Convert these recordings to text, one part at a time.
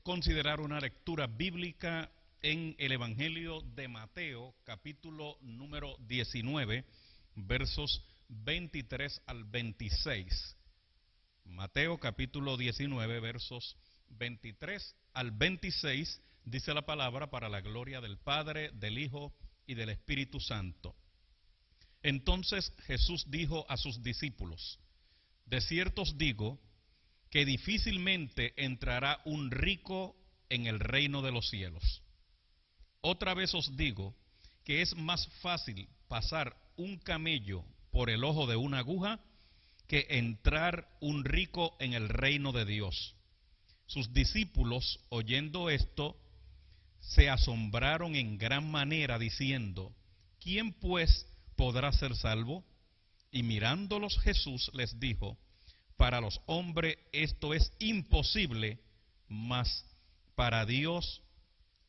Considerar una lectura bíblica en el Evangelio de Mateo, capítulo número 19, versos 23 al 26. Mateo, capítulo 19, versos 23 al 26, dice la palabra: para la gloria del Padre, del Hijo y del Espíritu Santo. Entonces Jesús dijo a sus discípulos: de cierto os digo, que difícilmente entrará un rico en el reino de los cielos. Otra vez os digo que es más fácil pasar un camello por el ojo de una aguja que entrar un rico en el reino de Dios. Sus discípulos, oyendo esto, se asombraron en gran manera, diciendo: ¿quién pues podrá ser salvo? Y mirándolos Jesús les dijo: para los hombres esto es imposible, mas para Dios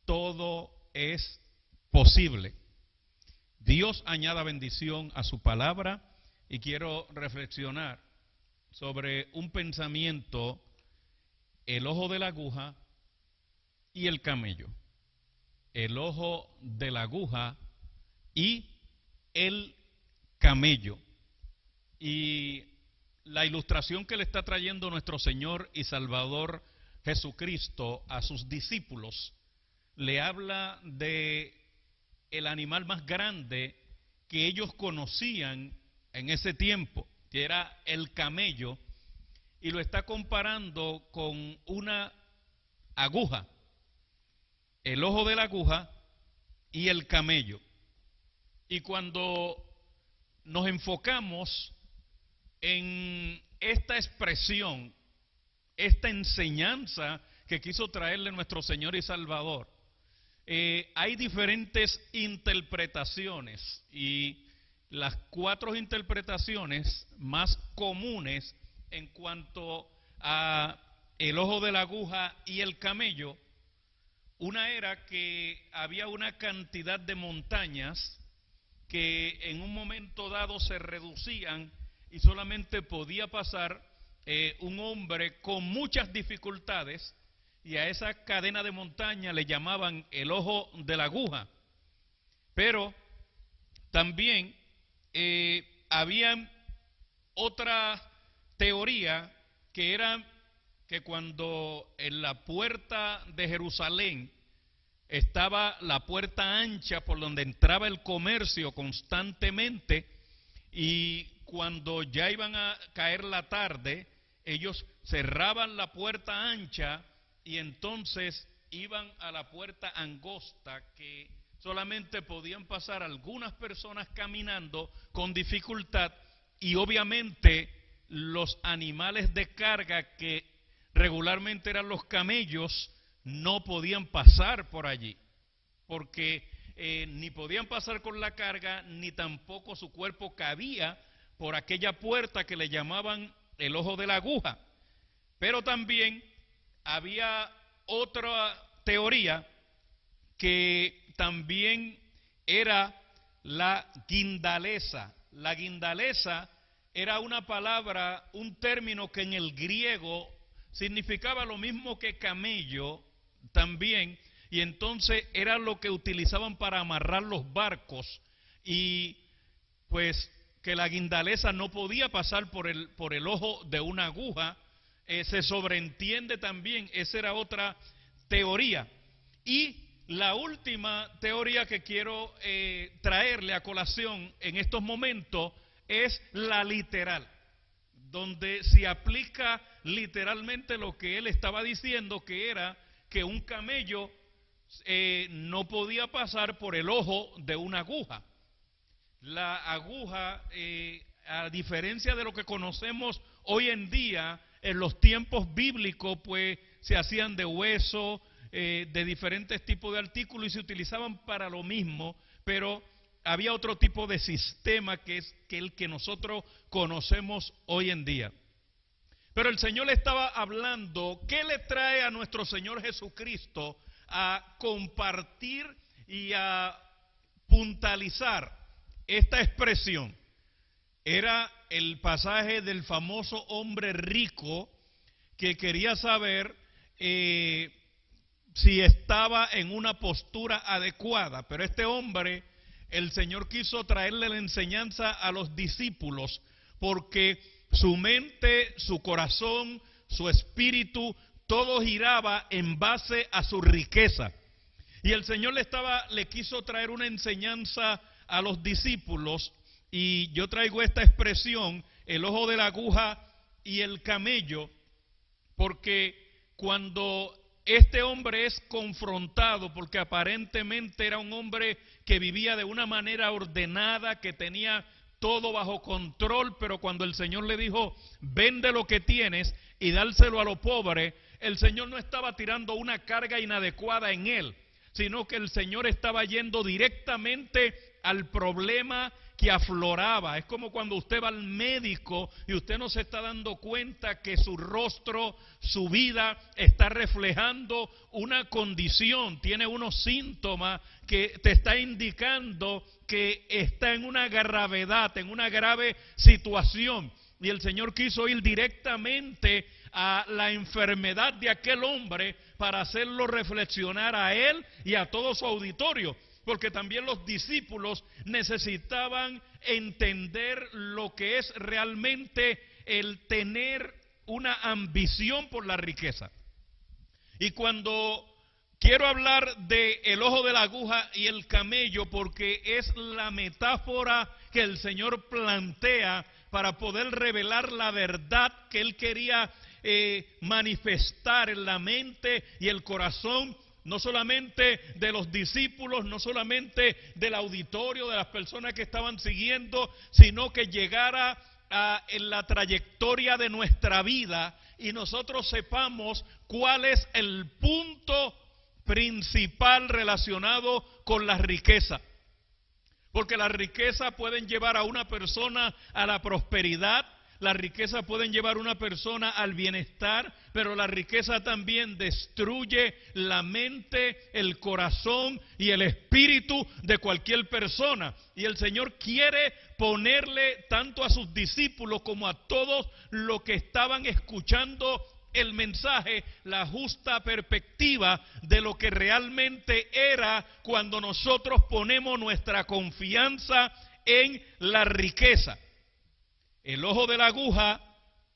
todo es posible. Dios añada bendición a su palabra, y quiero reflexionar sobre un pensamiento: el ojo de la aguja y el camello. El ojo de la aguja y el camello. Y la ilustración que le está trayendo nuestro Señor y Salvador Jesucristo a sus discípulos le habla de el animal más grande que ellos conocían en ese tiempo, que era el camello, y lo está comparando con una aguja, el ojo de la aguja y el camello. Y cuando nos enfocamos en esta expresión, esta enseñanza que quiso traerle nuestro Señor y Salvador, hay diferentes interpretaciones, y las 4 interpretaciones más comunes en cuanto a el ojo de la aguja y el camello, una era que había una cantidad de montañas que en un momento dado se reducían y solamente podía pasar un hombre con muchas dificultades, y a esa cadena de montaña le llamaban el ojo de la aguja. Pero también había otra teoría, que era que cuando en la puerta de Jerusalén estaba la puerta ancha por donde entraba el comercio constantemente, y cuando ya iban a caer la tarde, ellos cerraban la puerta ancha y entonces iban a la puerta angosta, que solamente podían pasar algunas personas caminando con dificultad, y obviamente los animales de carga, que regularmente eran los camellos, no podían pasar por allí, porque ni podían pasar con la carga, ni tampoco su cuerpo cabía por aquella puerta que le llamaban el ojo de la aguja. Pero también había otra teoría, que también era la guindaleza. La guindaleza era una palabra, un término que en el griego significaba lo mismo que camello también, y entonces era lo que utilizaban para amarrar los barcos, y pues que la guindaleza no podía pasar por el ojo de una aguja. Se sobreentiende también, esa era otra teoría. Y la última teoría que quiero traerle a colación en estos momentos es la literal, donde se aplica literalmente lo que él estaba diciendo, que era que un camello no podía pasar por el ojo de una aguja. La aguja, a diferencia de lo que conocemos hoy en día, en los tiempos bíblicos, pues se hacían de hueso, de diferentes tipos de artículos, y se utilizaban para lo mismo, pero había otro tipo de sistema que es el que nosotros conocemos hoy en día. Pero el Señor le estaba hablando, ¿qué le trae a nuestro Señor Jesucristo a compartir y a puntualizar esta expresión? Era el pasaje del famoso hombre rico que quería saber si estaba en una postura adecuada. Pero este hombre, el Señor quiso traerle la enseñanza a los discípulos, porque su mente, su corazón, su espíritu, todo giraba en base a su riqueza. Y el Señor le quiso traer una enseñanza a los discípulos, y yo traigo esta expresión, el ojo de la aguja y el camello, porque cuando este hombre es confrontado, porque aparentemente era un hombre que vivía de una manera ordenada, que tenía todo bajo control, pero cuando el Señor le dijo, vende lo que tienes y dárselo a los pobres, el Señor no estaba tirando una carga inadecuada en él, sino que el Señor estaba yendo directamente al problema que afloraba. Es como cuando usted va al médico y usted no se está dando cuenta que su rostro, su vida está reflejando una condición, tiene unos síntomas que te está indicando que está en una gravedad, en una grave situación. Y el Señor quiso ir directamente a la enfermedad de aquel hombre para hacerlo reflexionar a él y a todo su auditorio, porque también los discípulos necesitaban entender lo que es realmente el tener una ambición por la riqueza. Y cuando quiero hablar de el ojo de la aguja y el camello, porque es la metáfora que el Señor plantea para poder revelar la verdad que Él quería manifestar en la mente y el corazón, no solamente de los discípulos, no solamente del auditorio, de las personas que estaban siguiendo, sino que llegara en la trayectoria de nuestra vida y nosotros sepamos cuál es el punto principal relacionado con la riqueza. Porque las riquezas pueden llevar a una persona a la prosperidad, las riquezas pueden llevar a una persona al bienestar, pero la riqueza también destruye la mente, el corazón y el espíritu de cualquier persona. Y el Señor quiere ponerle tanto a sus discípulos como a todos los que estaban escuchando el mensaje, la justa perspectiva de lo que realmente era cuando nosotros ponemos nuestra confianza en la riqueza. El ojo de la aguja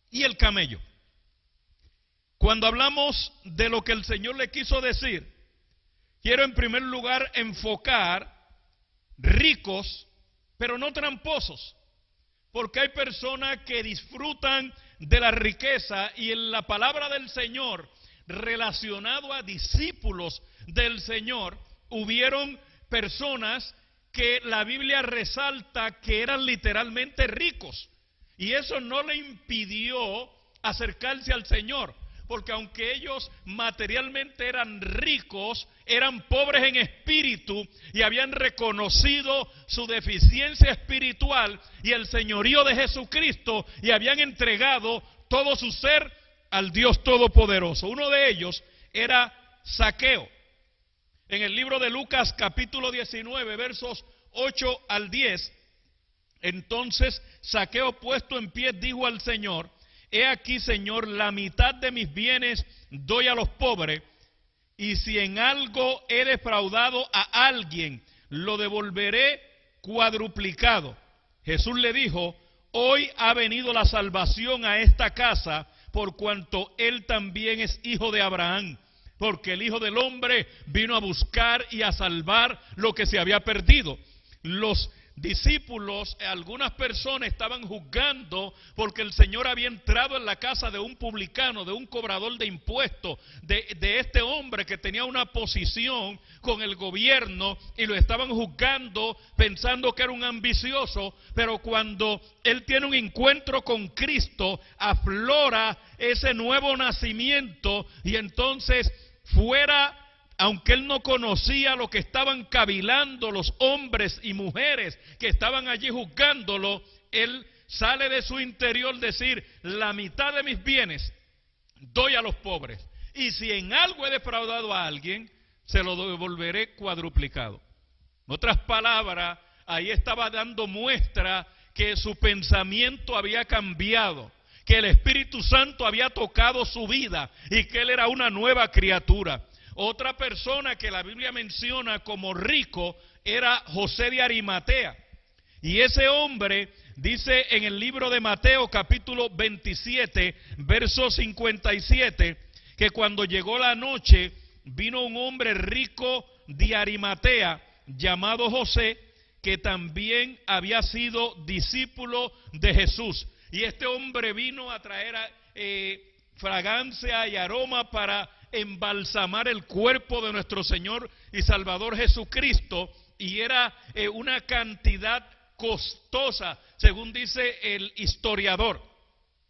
y el camello. Cuando hablamos de lo que el Señor le quiso decir, quiero en primer lugar enfocar ricos, pero no tramposos, porque hay personas que disfrutan de la riqueza, y en la palabra del Señor relacionado a discípulos del Señor hubieron personas que la Biblia resalta que eran literalmente ricos. Y eso no le impidió acercarse al Señor, porque aunque ellos materialmente eran ricos, eran pobres en espíritu y habían reconocido su deficiencia espiritual y el señorío de Jesucristo y habían entregado todo su ser al Dios Todopoderoso. Uno de ellos era Zaqueo. En el libro de Lucas capítulo 19, versos 8 al 10, entonces Zaqueo, puesto en pie, dijo al Señor: he aquí, Señor, la mitad de mis bienes doy a los pobres, y si en algo he defraudado a alguien, lo devolveré cuadruplicado. Jesús le dijo: hoy ha venido la salvación a esta casa, por cuanto él también es hijo de Abraham, porque el Hijo del Hombre vino a buscar y a salvar lo que se había perdido. Los discípulos, algunas personas estaban juzgando porque el Señor había entrado en la casa de un publicano, de un cobrador de impuestos, de este hombre que tenía una posición con el gobierno, y lo estaban juzgando pensando que era un ambicioso. Pero cuando él tiene un encuentro con Cristo, aflora ese nuevo nacimiento, y entonces fuera, aunque él no conocía lo que estaban cavilando los hombres y mujeres que estaban allí juzgándolo, él sale de su interior decir: la mitad de mis bienes doy a los pobres, y si en algo he defraudado a alguien, se lo devolveré cuadruplicado. En otras palabras, ahí estaba dando muestra que su pensamiento había cambiado, que el Espíritu Santo había tocado su vida y que él era una nueva criatura. Otra persona que la Biblia menciona como rico era José de Arimatea. Y ese hombre dice en el libro de Mateo capítulo 27, verso 57, que cuando llegó la noche vino un hombre rico de Arimatea llamado José, que también había sido discípulo de Jesús. Y este hombre vino a traer fragancia y aroma para embalsamar el cuerpo de nuestro Señor y Salvador Jesucristo, y era una cantidad costosa, según dice el historiador.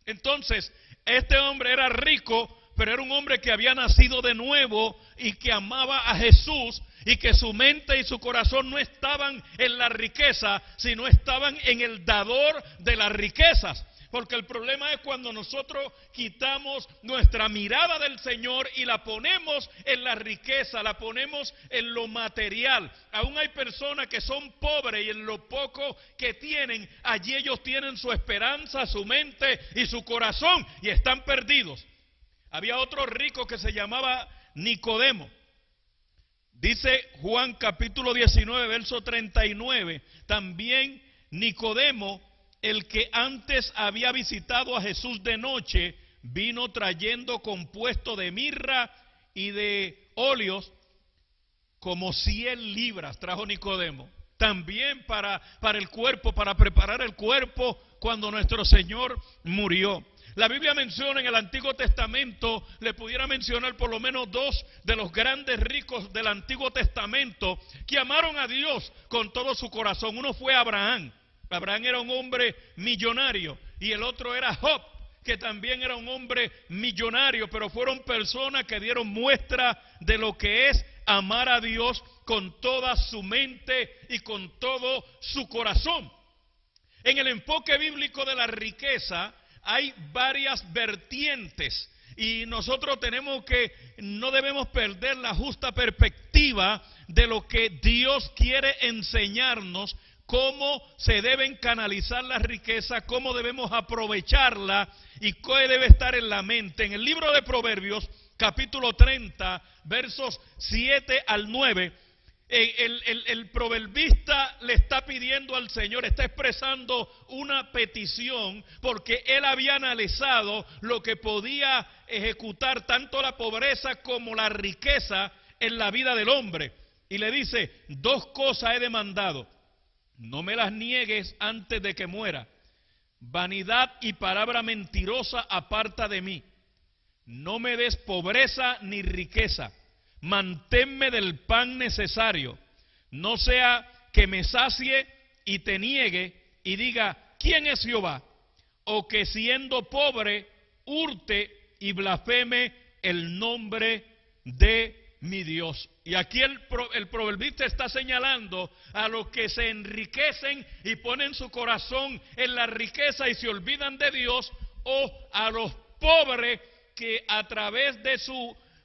Entonces, este hombre era rico, pero era un hombre que había nacido de nuevo y que amaba a Jesús, y que su mente y su corazón no estaban en la riqueza, sino estaban en el dador de las riquezas. Porque el problema es cuando nosotros quitamos nuestra mirada del Señor y la ponemos en la riqueza, la ponemos en lo material. Aún hay personas que son pobres y en lo poco que tienen, allí ellos tienen su esperanza, su mente y su corazón, y están perdidos. Había otro rico que se llamaba Nicodemo. Dice Juan capítulo 19, verso 39, también Nicodemo, el que antes había visitado a Jesús de noche, vino trayendo compuesto de mirra y de óleos como 100 libras, trajo Nicodemo. También para el cuerpo, para preparar el cuerpo cuando nuestro Señor murió. La Biblia menciona en el Antiguo Testamento, le pudiera mencionar por lo menos dos de los grandes ricos del Antiguo Testamento que amaron a Dios con todo su corazón. Uno fue Abraham. Abraham era un hombre millonario, y el otro era Job, que también era un hombre millonario, pero fueron personas que dieron muestra de lo que es amar a Dios con toda su mente y con todo su corazón. En el enfoque bíblico de la riqueza hay varias vertientes, y nosotros no debemos perder la justa perspectiva de lo que Dios quiere enseñarnos, cómo se deben canalizar las riquezas, cómo debemos aprovecharla y qué debe estar en la mente. En el libro de Proverbios, capítulo 30, versos 7 al 9, el proverbista le está pidiendo al Señor, está expresando una petición, porque él había analizado lo que podía ejecutar tanto la pobreza como la riqueza en la vida del hombre. Y le dice: dos cosas he demandado, no me las niegues antes de que muera. Vanidad y palabra mentirosa aparta de mí. No me des pobreza ni riqueza. Manténme del pan necesario. No sea que me sacie y te niegue y diga: ¿quién es Jehová? O que siendo pobre hurte y blasfeme el nombre de mi Dios. Y aquí el proverbista está señalando a los que se enriquecen y ponen su corazón en la riqueza y se olvidan de Dios, o a los pobres que a través de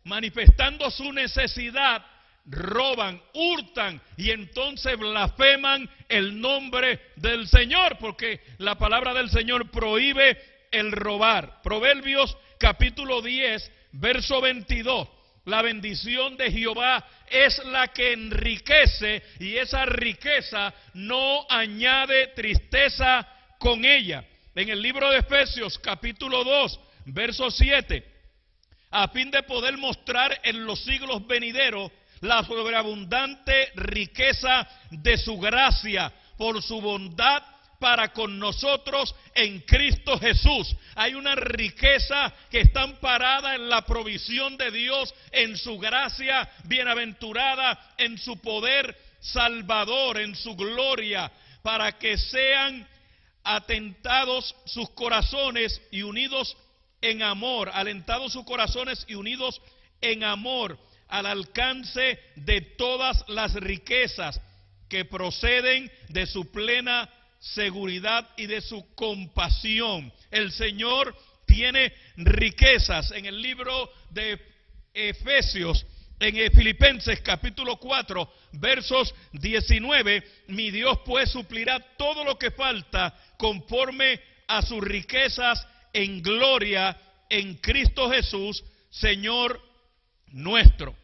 manifestando su necesidad, roban, hurtan y entonces blasfeman el nombre del Señor, porque la palabra del Señor prohíbe el robar. Proverbios capítulo 10, verso 22. La bendición de Jehová es la que enriquece, y esa riqueza no añade tristeza con ella. En el libro de Efesios capítulo 2, verso 7, a fin de poder mostrar en los siglos venideros la sobreabundante riqueza de su gracia por su bondad para con nosotros en Cristo Jesús. Hay una riqueza que está amparada en la provisión de Dios, en su gracia bienaventurada, en su poder salvador, en su gloria, para que sean atentados sus corazones y unidos en amor, alentados sus corazones y unidos en amor, al alcance de todas las riquezas que proceden de su plena seguridad y de su compasión. El Señor tiene riquezas. En el libro de Efesios, en Filipenses capítulo 4, versos 19, mi Dios pues suplirá todo lo que falta conforme a sus riquezas en gloria en Cristo Jesús, Señor nuestro.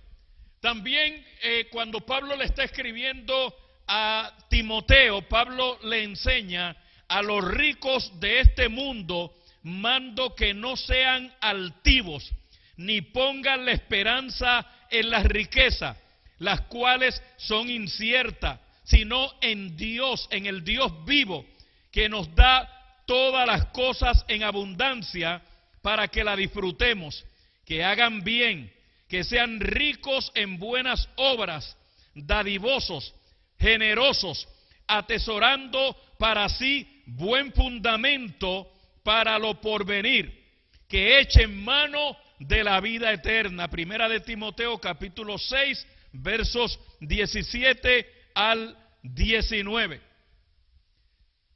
También cuando Pablo le está escribiendo a Timoteo, Pablo le enseña a los ricos de este mundo, mando que no sean altivos, ni pongan la esperanza en las riquezas, las cuales son inciertas, sino en Dios, en el Dios vivo, que nos da todas las cosas en abundancia para que la disfrutemos, que hagan bien, que sean ricos en buenas obras, dadivosos, generosos, atesorando para sí buen fundamento para lo porvenir, que echen mano de la vida eterna. Primera de Timoteo capítulo 6, versos 17 al 19.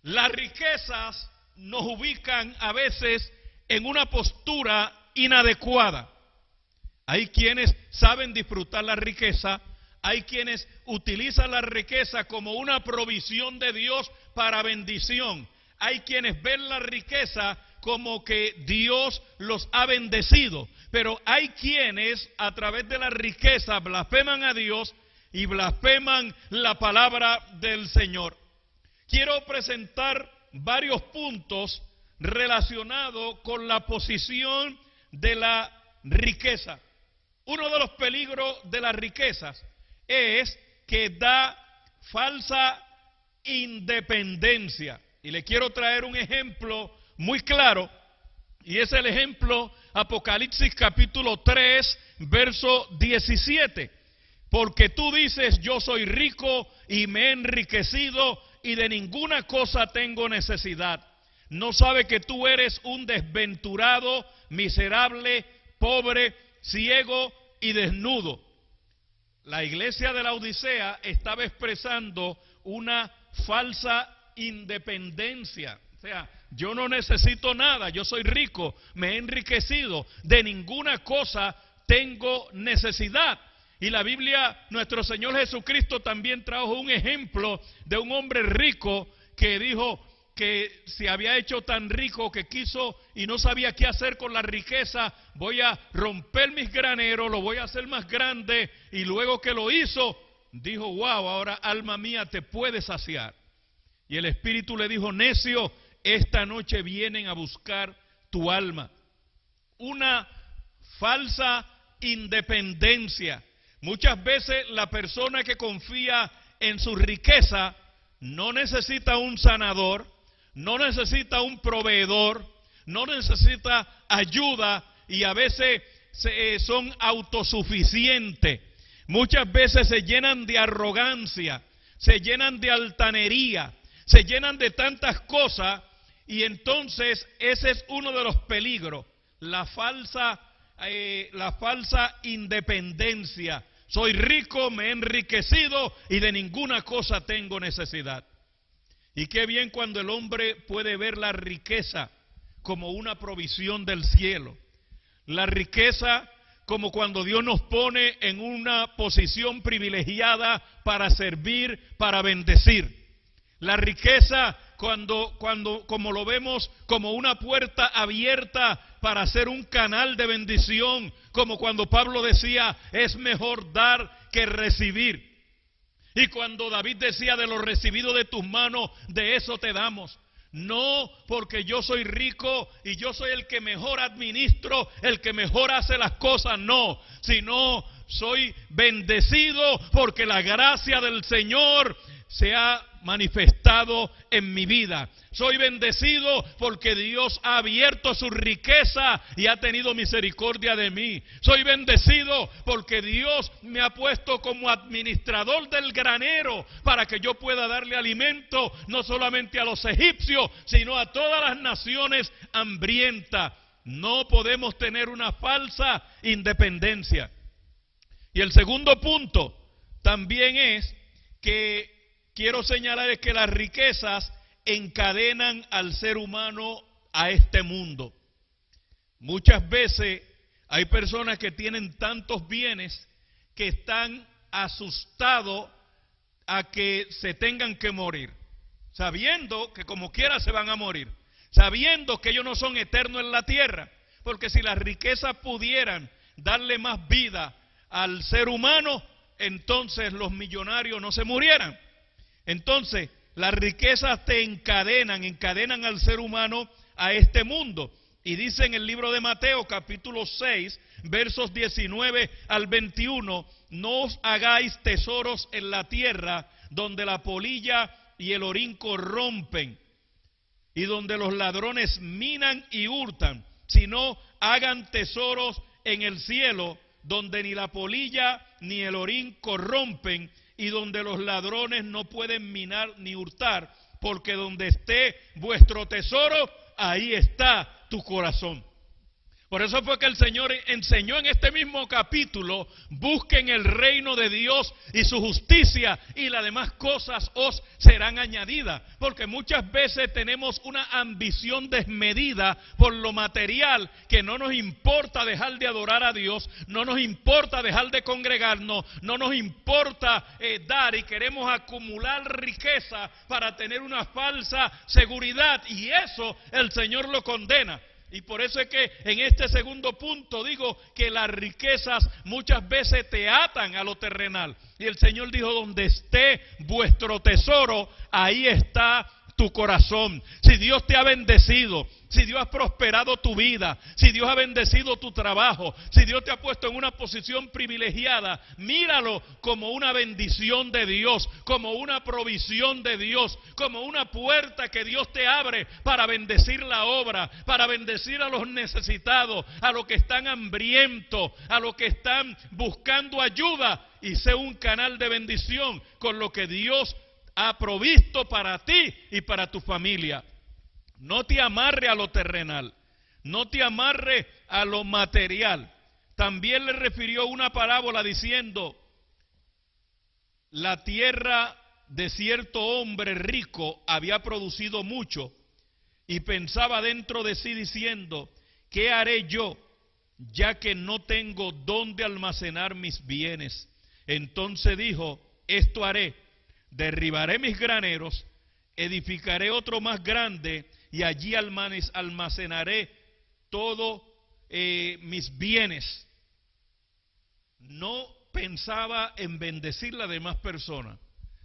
Las riquezas nos ubican a veces en una postura inadecuada. Hay quienes saben disfrutar la riqueza, hay quienes utilizan la riqueza como una provisión de Dios para bendición. Hay quienes ven la riqueza como que Dios los ha bendecido, pero hay quienes a través de la riqueza blasfeman a Dios y blasfeman la palabra del Señor. Quiero presentar varios puntos relacionados con la posición de la riqueza. Uno de los peligros de las riquezas es que da falsa independencia. Y le quiero traer un ejemplo muy claro, y es el ejemplo Apocalipsis capítulo 3, verso 17. Porque tú dices, yo soy rico y me he enriquecido y de ninguna cosa tengo necesidad. No sabe que tú eres un desventurado, miserable, pobre, ciego y desnudo. La iglesia de la Odisea estaba expresando una falsa independencia. O sea, yo no necesito nada, yo soy rico, me he enriquecido, de ninguna cosa tengo necesidad. Y la Biblia, nuestro Señor Jesucristo también trajo un ejemplo de un hombre rico que dijo que se había hecho tan rico que quiso y no sabía qué hacer con la riqueza. Voy a romper mis graneros, lo voy a hacer más grande. Y luego que lo hizo, dijo, wow, ahora alma mía te puedes saciar. Y el Espíritu le dijo, necio, esta noche vienen a buscar tu alma. Una falsa independencia. Muchas veces la persona que confía en su riqueza no necesita un sanador, no necesita un proveedor, no necesita ayuda y a veces son autosuficientes. Muchas veces se llenan de arrogancia, se llenan de altanería, se llenan de tantas cosas y entonces ese es uno de los peligros, la falsa independencia. Soy rico, me he enriquecido y de ninguna cosa tengo necesidad. Y qué bien cuando el hombre puede ver la riqueza como una provisión del cielo. La riqueza como cuando Dios nos pone en una posición privilegiada para servir, para bendecir. La riqueza como lo vemos como una puerta abierta para hacer un canal de bendición, como cuando Pablo decía, es mejor dar que recibir. Y cuando David decía, de lo recibido de tus manos, de eso te damos. No porque yo soy rico y yo soy el que mejor administro, el que mejor hace las cosas, no, sino soy bendecido porque la gracia del Señor se ha manifestado en mi vida. Soy bendecido porque Dios ha abierto su riqueza y ha tenido misericordia de mí. Soy bendecido porque Dios me ha puesto como administrador del granero para que yo pueda darle alimento no solamente a los egipcios, sino a todas las naciones hambrientas. No podemos tener una falsa independencia. Y el segundo punto también es que quiero señalar es que las riquezas encadenan al ser humano a este mundo. Muchas veces hay personas que tienen tantos bienes que están asustados a que se tengan que morir, sabiendo que como quiera se van a morir, sabiendo que ellos no son eternos en la tierra, porque si las riquezas pudieran darle más vida al ser humano, entonces los millonarios no se murieran. Entonces, las riquezas te encadenan al ser humano a este mundo. Y dice en el libro de Mateo, capítulo 6, versos 19 al 21, no os hagáis tesoros en la tierra, donde la polilla y el orín corrompen, y donde los ladrones minan y hurtan, sino hagan tesoros en el cielo, donde ni la polilla ni el orín corrompen, y donde los ladrones no pueden minar ni hurtar, porque donde esté vuestro tesoro, ahí está tu corazón. Por eso fue que el Señor enseñó en este mismo capítulo: busquen el reino de Dios y su justicia, y las demás cosas os serán añadidas. Porque muchas veces tenemos una ambición desmedida por lo material, que no nos importa dejar de adorar a Dios, no nos importa dejar de congregarnos, no nos importa dar, y queremos acumular riqueza para tener una falsa seguridad, y eso el Señor lo condena. Y por eso es que en este segundo punto digo que las riquezas muchas veces te atan a lo terrenal. Y el Señor dijo: donde esté vuestro tesoro, ahí está tu corazón. Si Dios te ha bendecido, si Dios ha prosperado tu vida, si Dios ha bendecido tu trabajo, si Dios te ha puesto en una posición privilegiada, míralo como una bendición de Dios, como una provisión de Dios, como una puerta que Dios te abre para bendecir la obra, para bendecir a los necesitados, a los que están hambrientos, a los que están buscando ayuda, y sé un canal de bendición con lo que Dios ha provisto para ti y para tu familia. No te amarre a lo terrenal, no te amarre a lo material. También le refirió una parábola diciendo: la tierra de cierto hombre rico había producido mucho, y pensaba dentro de sí diciendo: ¿qué haré yo, ya que no tengo dónde almacenar mis bienes? Entonces dijo: esto haré, derribaré mis graneros, edificaré otro más grande, y allí almacenaré todos mis bienes. No pensaba en bendecir a las demás personas,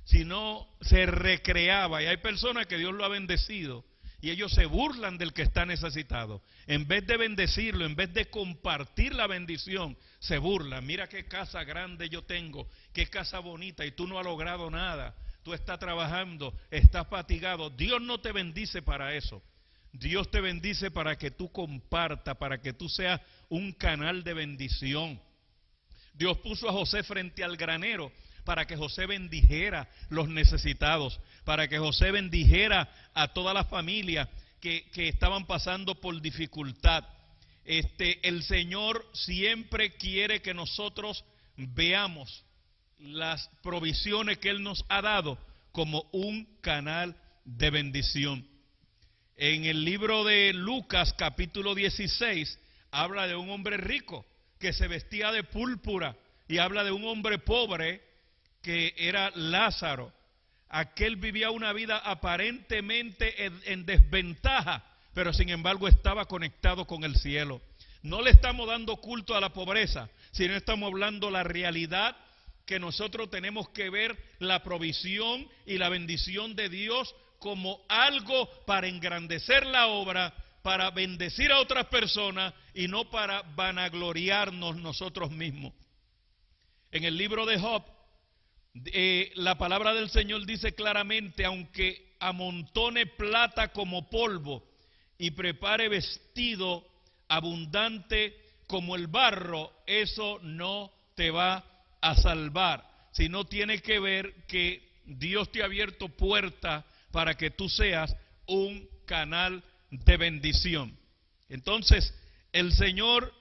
sino se recreaba. Y hay personas que Dios lo ha bendecido y ellos se burlan del que está necesitado. En vez de bendecirlo, en vez de compartir la bendición, se burlan. Mira qué casa grande yo tengo, qué casa bonita, y tú no has logrado nada. Tú estás trabajando, estás fatigado. Dios no te bendice para eso. Dios te bendice para que tú compartas, para que tú seas un canal de bendición. Dios puso a José frente al granero para que José bendijera los necesitados, para que José bendijera a toda la familia que estaban pasando por dificultad. El Señor siempre quiere que nosotros veamos las provisiones que Él nos ha dado como un canal de bendición. En el libro de Lucas, capítulo 16, habla de un hombre rico que se vestía de púrpura, y habla de un hombre pobre que era Lázaro. Aquel vivía una vida aparentemente en desventaja, pero sin embargo estaba conectado con el cielo. No le estamos dando culto a la pobreza, sino estamos hablando la realidad que nosotros tenemos que ver la provisión y la bendición de Dios como algo para engrandecer la obra, para bendecir a otras personas y no para vanagloriarnos nosotros mismos. En el libro de Job, la palabra del Señor dice claramente: aunque amontone plata como polvo y prepare vestido abundante como el barro, eso no te va a salvar, sino tiene que ver que Dios te ha abierto puertas para que tú seas un canal de bendición. Entonces, el Señor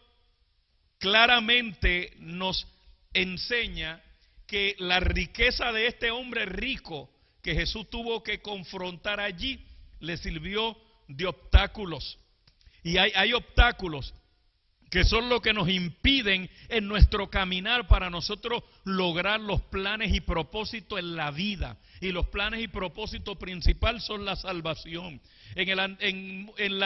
claramente nos enseña que la riqueza de este hombre rico que Jesús tuvo que confrontar allí le sirvió de obstáculos. Y hay obstáculos que son lo que nos impiden en nuestro caminar para nosotros lograr los planes y propósitos en la vida. Y los planes y propósitos principales son la salvación. En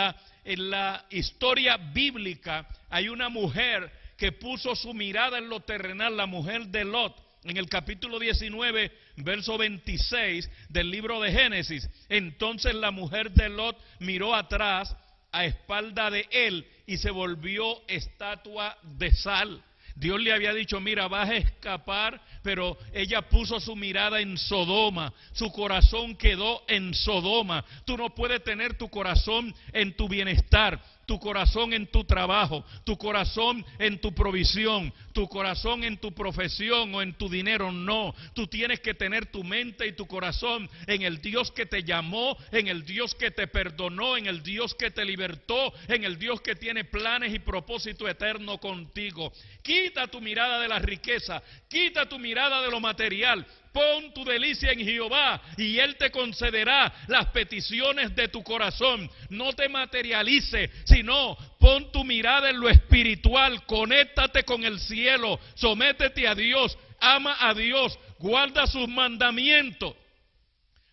la historia bíblica hay una mujer que puso su mirada en lo terrenal, la mujer de Lot. En el capítulo 19, verso 26 del libro de Génesis. Entonces la mujer de Lot miró atrás a espalda de él y se volvió estatua de sal. Dios le había dicho, mira, vas a escapar, pero ella puso su mirada en Sodoma, su corazón quedó en Sodoma. Tú no puedes tener tu corazón en tu bienestar, tu corazón en tu trabajo, tu corazón en tu provisión, tu corazón en tu profesión o en tu dinero. No, tú tienes que tener tu mente y tu corazón en el Dios que te llamó, en el Dios que te perdonó, en el Dios que te libertó, en el Dios que tiene planes y propósito eterno contigo. Quita tu mirada de la riqueza, quita tu mirada de lo material. Pon tu delicia en Jehová y Él te concederá las peticiones de tu corazón. No te materialice, sino pon tu mirada en lo espiritual. Conéctate con el cielo, sométete a Dios, ama a Dios, guarda sus mandamientos.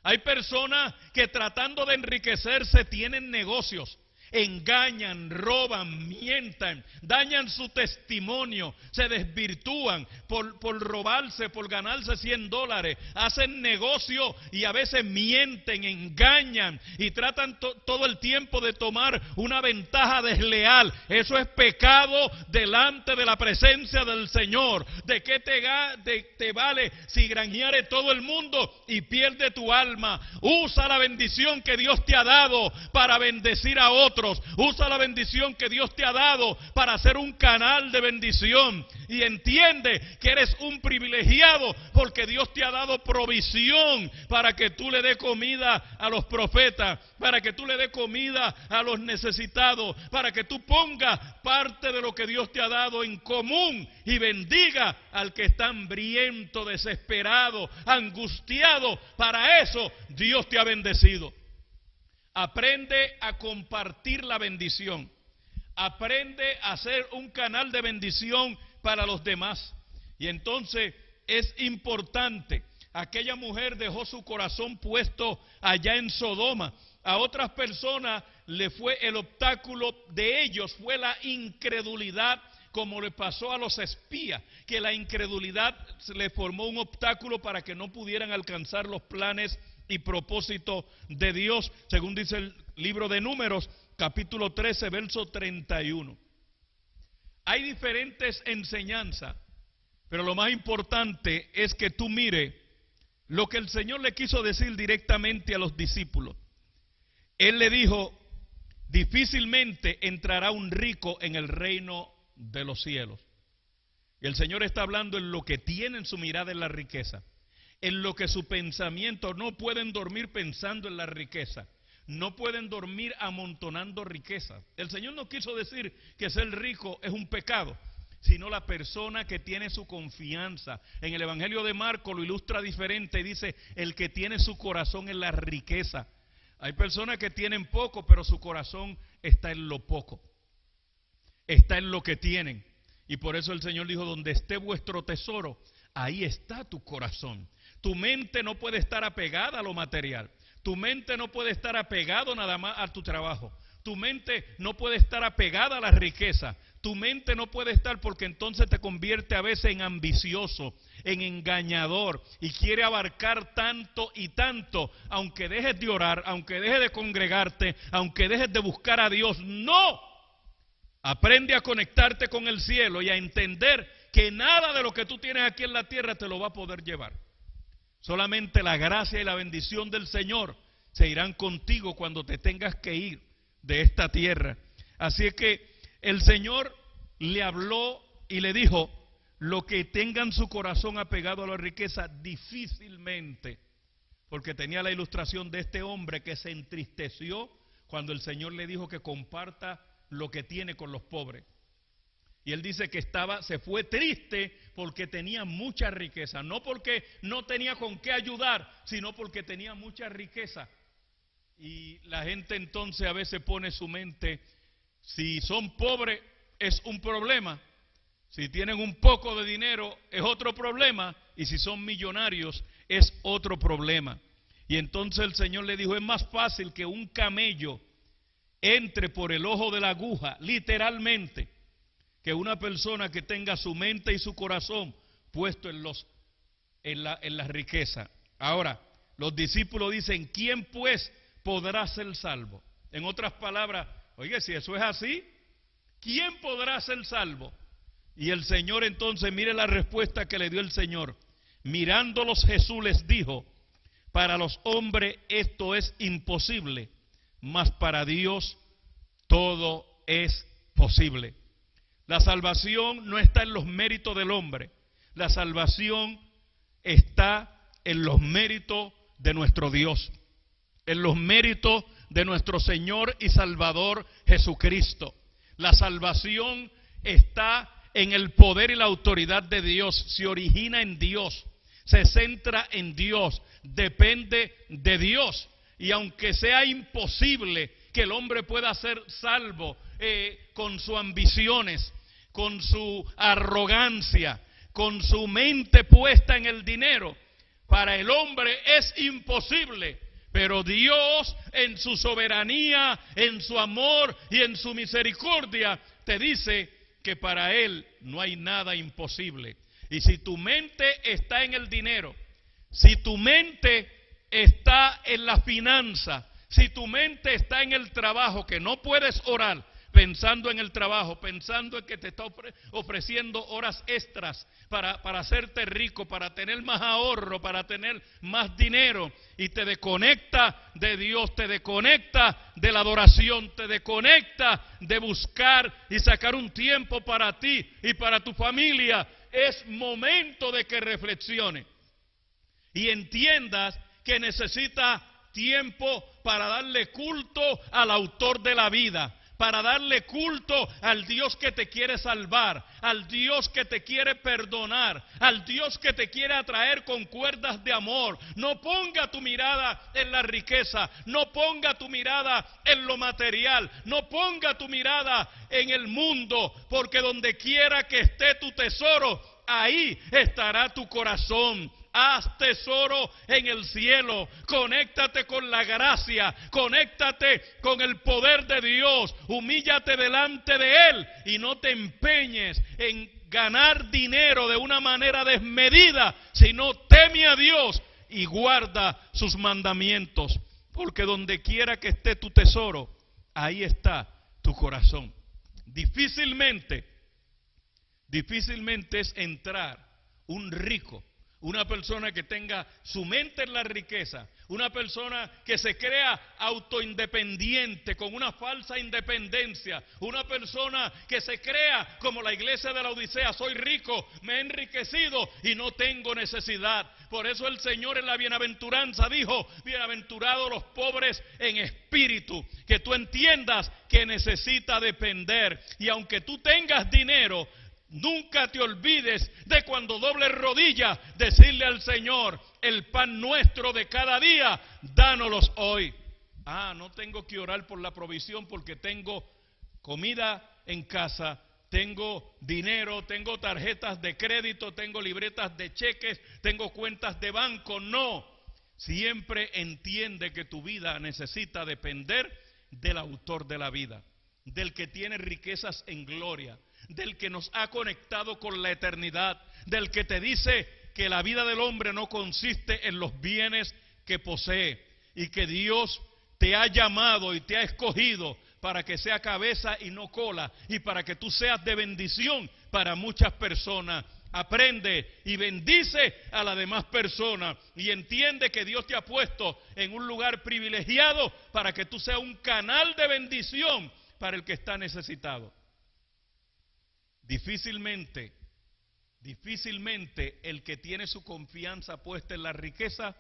Hay personas que tratando de enriquecerse tienen negocios. Engañan, roban, mientan, dañan su testimonio, se desvirtúan por robarse, por ganarse $100, hacen negocio y a veces mienten, engañan y tratan todo el tiempo de tomar una ventaja desleal. Eso es pecado delante de la presencia del Señor. ¿De qué te vale si granjeare todo el mundo y pierde tu alma? Usa la bendición que Dios te ha dado para bendecir a otros. Usa la bendición que Dios te ha dado para ser un canal de bendición. Y entiende que eres un privilegiado porque Dios te ha dado provisión para que tú le des comida a los profetas, para que tú le des comida a los necesitados, para que tú pongas parte de lo que Dios te ha dado en común y bendiga al que está hambriento, desesperado, angustiado. Para eso Dios te ha bendecido. Aprende a compartir la bendición. Aprende a ser un canal de bendición para los demás. Y entonces es importante. Aquella mujer dejó su corazón puesto allá en Sodoma. A otras personas le fue el obstáculo de ellos, fue la incredulidad, como le pasó a los espías, que la incredulidad le formó un obstáculo para que no pudieran alcanzar los planes y propósito de Dios, según dice el libro de Números, capítulo 13, verso 31. Hay diferentes enseñanzas, pero lo más importante es que tú mires lo que el Señor le quiso decir directamente a los discípulos. Él le dijo, difícilmente entrará un rico en el reino de los cielos. Y el Señor está hablando en lo que tiene en su mirada en la riqueza. En lo que su pensamiento, no pueden dormir pensando en la riqueza, no pueden dormir amontonando riqueza. El Señor no quiso decir que ser rico es un pecado, sino la persona que tiene su confianza. En el Evangelio de Marcos lo ilustra diferente y dice, el que tiene su corazón en la riqueza. Hay personas que tienen poco, pero su corazón está en lo poco, está en lo que tienen. Y por eso el Señor dijo, donde esté vuestro tesoro, ahí está tu corazón. Tu mente no puede estar apegada a lo material. Tu mente no puede estar apegado nada más a tu trabajo. Tu mente no puede estar apegada a la riqueza. Tu mente no puede estar, porque entonces te convierte a veces en ambicioso, en engañador, y quiere abarcar tanto y tanto, aunque dejes de orar, aunque dejes de congregarte, aunque dejes de buscar a Dios. ¡No! Aprende a conectarte con el cielo y a entender que nada de lo que tú tienes aquí en la tierra te lo va a poder llevar. Solamente la gracia y la bendición del Señor se irán contigo cuando te tengas que ir de esta tierra. Así es que el Señor le habló y le dijo, lo que tengan su corazón apegado a la riqueza, difícilmente, porque tenía la ilustración de este hombre que se entristeció cuando el Señor le dijo que comparta lo que tiene con los pobres. Y él dice que se fue triste porque tenía mucha riqueza, no porque no tenía con qué ayudar, sino porque tenía mucha riqueza. Y la gente entonces a veces pone su mente, si son pobres es un problema, si tienen un poco de dinero es otro problema, y si son millonarios es otro problema. Y entonces el Señor le dijo, es más fácil que un camello entre por el ojo de la aguja, literalmente, que una persona que tenga su mente y su corazón puesto en la riqueza. Ahora, los discípulos dicen, ¿quién pues podrá ser salvo? En otras palabras, oye, si eso es así, ¿quién podrá ser salvo? Y el Señor entonces, mire la respuesta que le dio el Señor. Mirándolos Jesús les dijo, para los hombres esto es imposible, mas para Dios todo es posible. La salvación no está en los méritos del hombre, la salvación está en los méritos de nuestro Dios, en los méritos de nuestro Señor y Salvador Jesucristo. La salvación está en el poder y la autoridad de Dios, se origina en Dios, se centra en Dios, depende de Dios. Y aunque sea imposible que el hombre pueda ser salvo con sus ambiciones, con su arrogancia, con su mente puesta en el dinero, para el hombre es imposible. Pero Dios en su soberanía, en su amor y en su misericordia te dice que para Él no hay nada imposible. Y si tu mente está en el dinero, si tu mente está en la finanza, si tu mente está en el trabajo, que no puedes orar pensando en el trabajo, pensando en que te está ofreciendo horas extras para hacerte rico, para tener más ahorro, para tener más dinero, y te desconecta de Dios, te desconecta de la adoración, te desconecta de buscar y sacar un tiempo para ti y para tu familia, es momento de que reflexiones y entiendas que necesita tiempo para darle culto al autor de la vida, para darle culto al Dios que te quiere salvar, al Dios que te quiere perdonar, al Dios que te quiere atraer con cuerdas de amor. No ponga tu mirada en la riqueza, no ponga tu mirada en lo material, no ponga tu mirada en el mundo, porque donde quiera que esté tu tesoro, ahí estará tu corazón. Haz tesoro en el cielo, conéctate con la gracia, conéctate con el poder de Dios, humíllate delante de Él y no te empeñes en ganar dinero de una manera desmedida, sino teme a Dios y guarda sus mandamientos, porque donde quiera que esté tu tesoro, ahí está tu corazón. Difícilmente es entrar un rico, una persona que tenga su mente en la riqueza, una persona que se crea autoindependiente con una falsa independencia, una persona que se crea como la iglesia de la Odisea, soy rico, me he enriquecido y no tengo necesidad. Por eso el Señor en la bienaventuranza dijo, bienaventurados los pobres en espíritu, que tú entiendas que necesita depender, y aunque tú tengas dinero, nunca te olvides de cuando dobles rodillas, decirle al Señor, el pan nuestro de cada día, dánoslos hoy. No tengo que orar por la provisión porque tengo comida en casa, tengo dinero, tengo tarjetas de crédito, tengo libretas de cheques, tengo cuentas de banco. No, siempre entiende que tu vida necesita depender del autor de la vida, del que tiene riquezas en gloria, del que nos ha conectado con la eternidad, del que te dice que la vida del hombre no consiste en los bienes que posee, y que Dios te ha llamado y te ha escogido para que sea cabeza y no cola, y para que tú seas de bendición para muchas personas. Aprende y bendice a las demás personas y entiende que Dios te ha puesto en un lugar privilegiado para que tú seas un canal de bendición para el que está necesitado. Difícilmente el que tiene su confianza puesta en la riqueza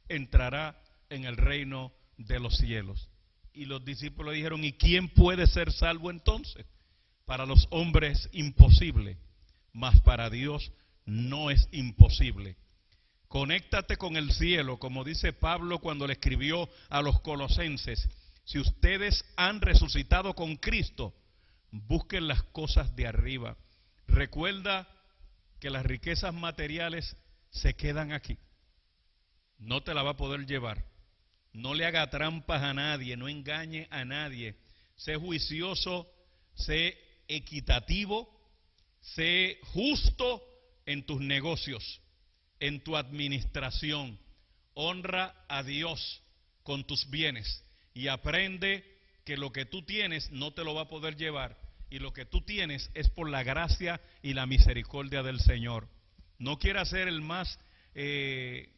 entrará en el reino de los cielos. Y los discípulos dijeron, ¿y quién puede ser salvo entonces? Para los hombres imposible, mas para Dios no es imposible. Conéctate con el cielo, como dice Pablo cuando le escribió a los colosenses. Si ustedes han resucitado con Cristo, busquen las cosas de arriba. Recuerda que las riquezas materiales se quedan aquí. No te la va a poder llevar. No le haga trampas a nadie, no engañe a nadie. Sé juicioso, sé equitativo, sé justo en tus negocios, en tu administración. Honra a Dios con tus bienes y aprende que lo que tú tienes no te lo va a poder llevar, y lo que tú tienes es por la gracia y la misericordia del Señor. No quieras ser el más que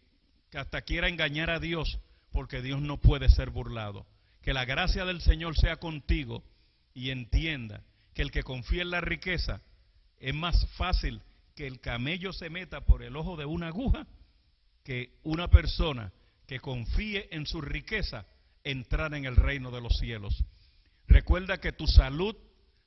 hasta quiera engañar a Dios, porque Dios no puede ser burlado. Que la gracia del Señor sea contigo y entienda que el que confía en la riqueza es más fácil que el camello se meta por el ojo de una aguja que una persona que confíe en su riqueza entrar en el reino de los cielos. Recuerda que tu salud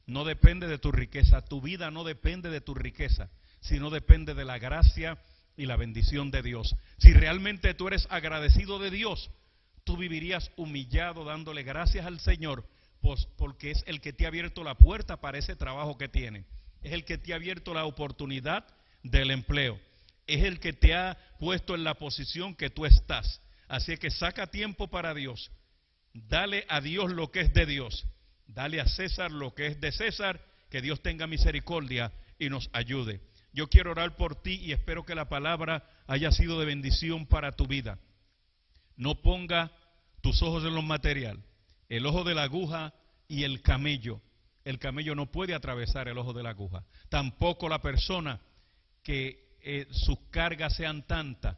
no depende de tu riqueza, tu vida no depende de tu riqueza, sino depende de la gracia y la bendición de Dios. Si realmente tú eres agradecido de Dios, tú vivirías humillado dándole gracias al Señor, pues porque es el que te ha abierto la puerta para ese trabajo que tiene, es el que te ha abierto la oportunidad del empleo, es el que te ha puesto en la posición que tú estás. Así que saca tiempo para Dios, dale a Dios lo que es de Dios, dale a César lo que es de César, que Dios tenga misericordia y nos ayude. Yo quiero orar por ti y espero que la palabra haya sido de bendición para tu vida. No ponga tus ojos en lo material, el ojo de la aguja y el camello. El camello no puede atravesar el ojo de la aguja. Tampoco la persona que sus cargas sean tantas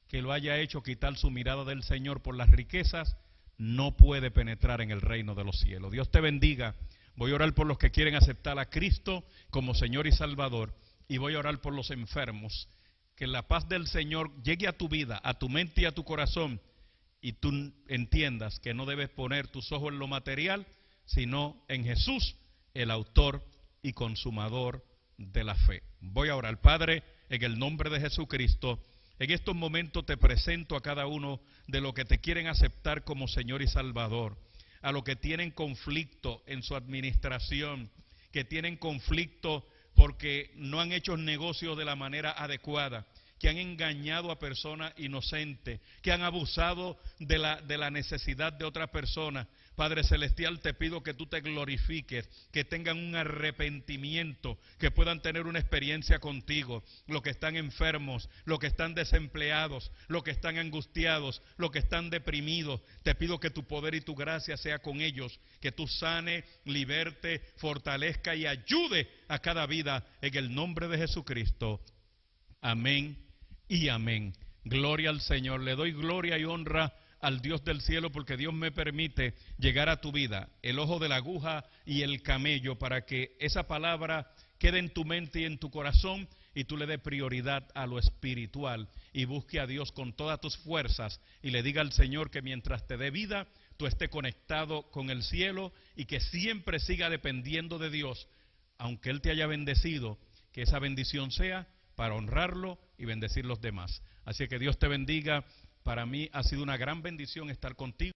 que lo haya hecho quitar su mirada del Señor por las riquezas, no puede penetrar en el reino de los cielos. Dios te bendiga. Voy a orar por los que quieren aceptar a Cristo como Señor y Salvador, y voy a orar por los enfermos. Que la paz del Señor llegue a tu vida, a tu mente y a tu corazón, y tú entiendas que no debes poner tus ojos en lo material, sino en Jesús, el autor y consumador de la fe. Voy a orar. Padre, en el nombre de Jesucristo, en estos momentos te presento a cada uno de los que te quieren aceptar como Señor y Salvador, a los que tienen conflicto en su administración, que tienen conflicto porque no han hecho negocios de la manera adecuada, que han engañado a personas inocentes, que han abusado de la necesidad de otra persona. Padre Celestial, te pido que tú te glorifiques, que tengan un arrepentimiento, que puedan tener una experiencia contigo. Los que están enfermos, los que están desempleados, los que están angustiados, los que están deprimidos, te pido que tu poder y tu gracia sea con ellos, que tú sane, liberte, fortalezca y ayude a cada vida en el nombre de Jesucristo. Amén y amén. Gloria al Señor. Le doy gloria y honra al Dios del cielo, porque Dios me permite llegar a tu vida, el ojo de la aguja y el camello, para que esa palabra quede en tu mente y en tu corazón, y tú le des prioridad a lo espiritual y busque a Dios con todas tus fuerzas, y le diga al Señor que mientras te dé vida, tú estés conectado con el cielo y que siempre siga dependiendo de Dios, aunque Él te haya bendecido, que esa bendición sea para honrarlo y bendecir los demás. Así que Dios te bendiga. Para mí ha sido una gran bendición estar contigo.